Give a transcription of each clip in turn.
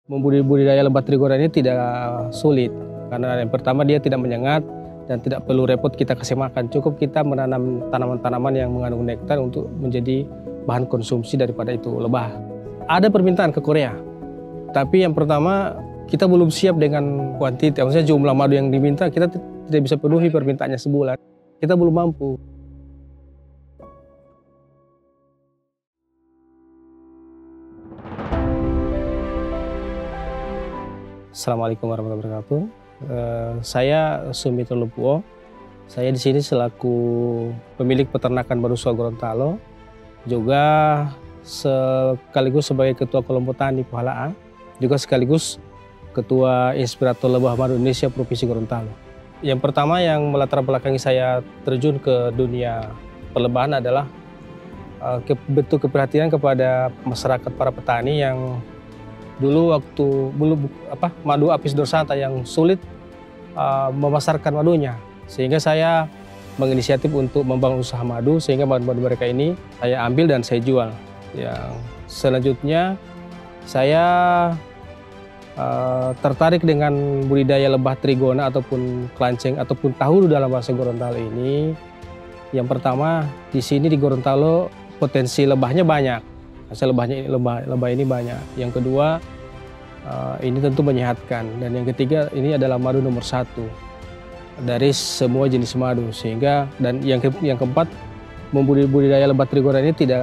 Budidaya lebah trigona ini tidak sulit karena yang pertama dia tidak menyengat dan tidak perlu repot kita kasih makan. Cukup kita menanam tanaman-tanaman yang mengandung nektar untuk menjadi bahan konsumsi daripada itu lebah. Ada permintaan ke Korea, tapi yang pertama kita belum siap dengan kuantitas. Maksudnya jumlah madu yang diminta kita tidak bisa penuhi permintaannya sebulan. Kita belum mampu. Assalamualaikum warahmatullahi wabarakatuh. Saya Sumitro Lupuo. Saya di sini selaku pemilik peternakan Marusua Gorontalo, juga sekaligus sebagai Ketua Kelompok Tani Pohala A, juga sekaligus Ketua Inspirator Lebah Madu Indonesia Provinsi Gorontalo. Yang pertama yang melatar belakangi saya terjun ke dunia perlebahan adalah bentuk keprihatinan kepada masyarakat para petani yang dulu waktu madu apis dorsata yang sulit memasarkan madunya, sehingga saya menginisiatif untuk membangun usaha madu sehingga madu mereka ini saya ambil dan saya jual. Yang selanjutnya saya tertarik dengan budidaya lebah trigona ataupun kelanceng ataupun tahuru dalam bahasa Gorontalo ini. Yang pertama di sini di Gorontalo potensi lebahnya banyak. Hasil lebah ini banyak. Yang kedua, ini tentu menyehatkan. Dan yang ketiga, ini adalah madu nomor 1 dari semua jenis madu. Sehingga dan yang keempat, budidaya lebah trigona ini tidak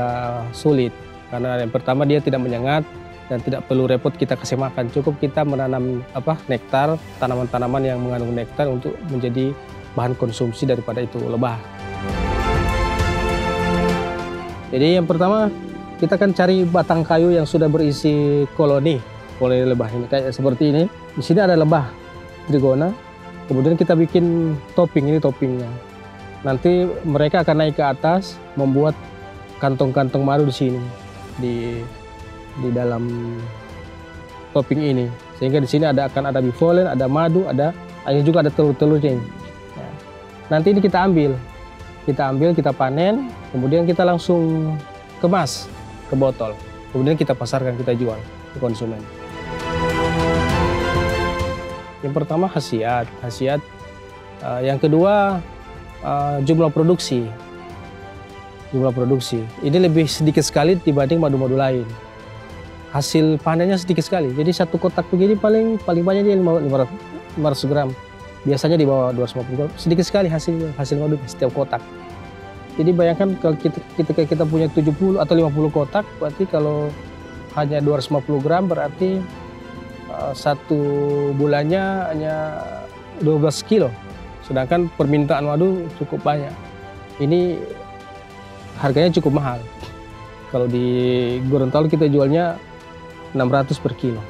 sulit. Karena yang pertama dia tidak menyengat dan tidak perlu repot kita kasih makan. Cukup kita menanam nektar, tanaman-tanaman yang mengandung nektar untuk menjadi bahan konsumsi daripada itu lebah. Jadi yang pertama, kita akan cari batang kayu yang sudah berisi koloni lebah ini kayak seperti ini. Di sini ada lebah trigona. Kemudian kita bikin topping, ini toppingnya. Nanti mereka akan naik ke atas membuat kantong-kantong madu di sini di dalam topping ini. Sehingga di sini akan ada bivolen, ada madu, ini juga ada telur-telurnya. Ya. Nanti ini kita ambil, kita panen, kemudian kita langsung kemas ke botol, kemudian kita pasarkan, kita jual ke konsumen. Yang pertama khasiat, yang kedua jumlah produksi. Ini lebih sedikit sekali dibanding madu-madu lain. Hasil panennya sedikit sekali. Jadi satu kotak begini paling banyak dia 500 gram. Biasanya di bawah 250 gram. Sedikit sekali hasil madu setiap kotak. Jadi bayangkan kalau kita punya 70 atau 50 kotak, berarti kalau hanya 250 gram berarti satu bulannya hanya 12 kilo. Sedangkan permintaan madu cukup banyak. Ini harganya cukup mahal. Kalau di Gorontalo kita jualnya 600 per kilo.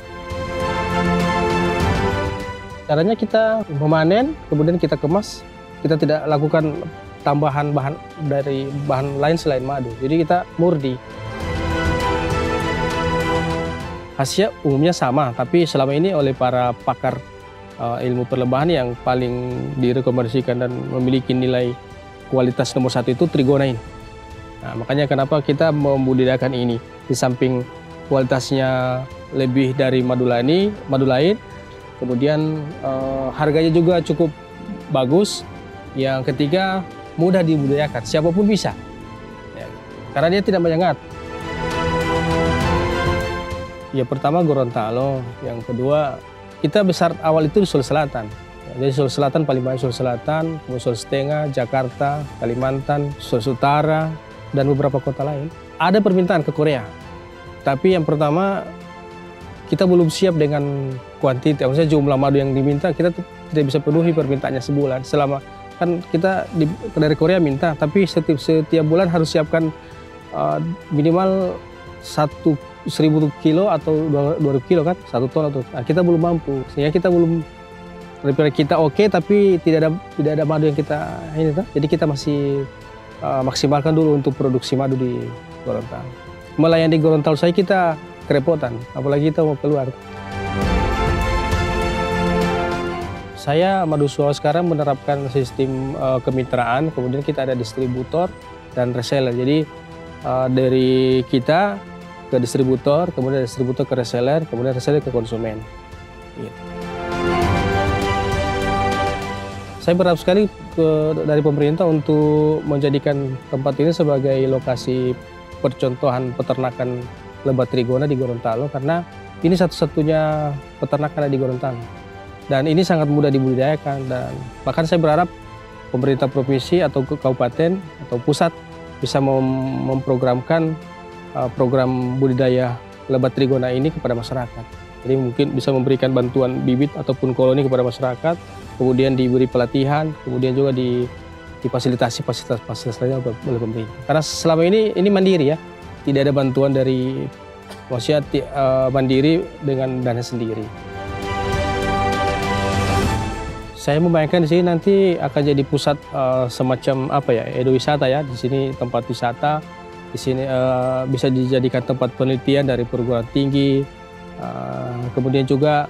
Caranya kita memanen, kemudian kita kemas. Kita tidak lakukan tambahan dari bahan lain selain madu. Jadi kita murni. Khasiat umumnya sama, tapi selama ini oleh para pakar ilmu perlebahan yang paling direkomendasikan dan memiliki nilai kualitas nomor 1 itu trigona ini. Nah, makanya kenapa kita membudidayakan ini. Di samping kualitasnya lebih dari madu lain, kemudian harganya juga cukup bagus. Yang ketiga, mudah dibudidayakan, siapapun bisa, ya, karena dia tidak menyengat. Ya pertama Gorontalo, yang kedua kita besar awal itu di Sulawesi Selatan. Jadi Sulawesi Selatan paling banyak, Sulawesi Selatan, Sulawesi Tengah, Jakarta, Kalimantan, Sulawesi Utara, dan beberapa kota lain. Ada permintaan ke Korea, tapi yang pertama kita belum siap dengan kuantitas. Maksudnya jumlah madu yang diminta kita tidak bisa penuhi permintaannya sebulan. Selama kan kita dari Korea minta, tapi setiap bulan harus siapkan minimal 1.000 kilo atau 2.000 kilo kan, 1 ton atau. Nah, kita belum mampu, sehingga kita belum, daripada kita oke, tapi tidak ada madu yang kita ini. Jadi kita masih maksimalkan dulu untuk produksi madu di Gorontalo. Melayani Gorontalo saya kita kerepotan, apalagi kita mau keluar. Saya Marusua sekarang menerapkan sistem kemitraan, kemudian kita ada distributor dan reseller. Jadi dari kita ke distributor, kemudian distributor ke reseller, kemudian reseller ke konsumen. Gitu. Saya berharap sekali dari pemerintah untuk menjadikan tempat ini sebagai lokasi percontohan peternakan lebah trigona di Gorontalo, karena ini satu-satunya peternakan di Gorontalo. Dan ini sangat mudah dibudidayakan, dan bahkan saya berharap pemerintah provinsi atau kabupaten atau pusat bisa memprogramkan program budidaya lebah trigona ini kepada masyarakat. Jadi mungkin bisa memberikan bantuan bibit ataupun koloni kepada masyarakat, kemudian diberi pelatihan, kemudian juga difasilitasi fasilitas lainnya oleh pemerintah. Karena selama ini mandiri ya, tidak ada bantuan dari maksudnya mandiri dengan dana sendiri. Saya membayangkan di sini nanti akan jadi pusat semacam apa ya, ekowisata ya. Di sini tempat wisata, di sini bisa dijadikan tempat penelitian dari perguruan tinggi. Kemudian juga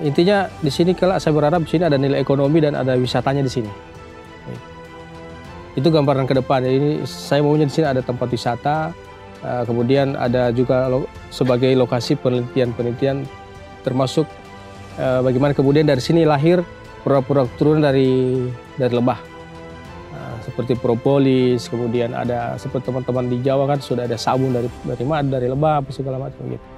intinya di sini kalau saya berharap di sini ada nilai ekonomi dan ada wisatanya di sini. Itu gambaran ke depan. Jadi saya maunya di sini ada tempat wisata, kemudian ada juga sebagai lokasi penelitian termasuk bagaimana kemudian dari sini lahir produk-produk turun dari lebah. Seperti propolis, kemudian ada seperti teman-teman di Jawa kan sudah ada sabun dari madu, dari lebah, apa segala macam gitu.